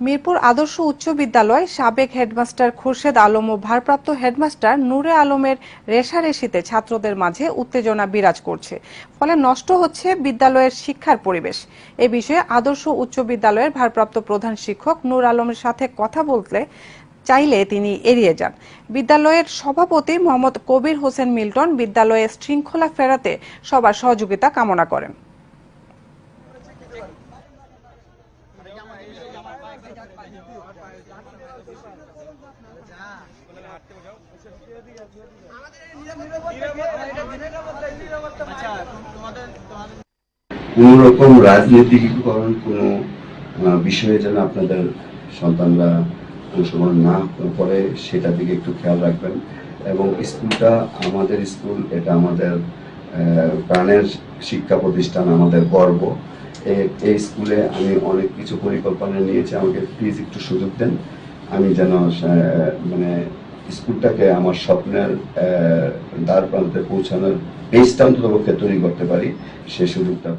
মিরপুর আদর্শ উচ্চ বিদ্যালয় সাবেক হেডমাস্টার খুরশেদ আলম ও ভারপ্রাপ্ত হেডমাস্টার নূরে আলমের রেষারেষিতে ছাত্রদের মাঝে উত্তেজনা বিরাজ করছে, ফলে নষ্ট হচ্ছে বিদ্যালয়ের শিক্ষার পরিবেশ। এ বিষয়ে আদর্শ উচ্চ বিদ্যালয়ের ভারপ্রাপ্ত প্রধান শিক্ষক নূর আলমের সাথে কথা বলতে চাইলে তিনি এড়িয়ে যান। বিদ্যালয়ের সভাপতি মোহাম্মদ কবির হোসেন মিল্টন বিদ্যালয়ে শৃঙ্খলা ফেরাতে সবার সহযোগিতা কামনা করেন। কোন রকম রাজনীতিকরণ কোন বিষয়ে যেন আপনাদের সন্তানরা অংশগ্রহণ না করে সেটার দিকে একটু খেয়াল রাখবেন। এবং স্কুলটা আমাদের স্কুল, এটা আমাদের প্রাণের শিক্ষা প্রতিষ্ঠান, আমাদের গর্ব। এই স্কুলে আমি অনেক কিছু পরিকল্পনা নিয়েছি, আমাকে প্লিজ একটু সুযোগ দেন, আমি যেন মানে স্কুলটাকে আমার স্বপ্নের দ্বার প্রান্তে পৌঁছানোর বেসটা অন্ততপক্ষে তৈরি করতে পারি, সে সুযোগটা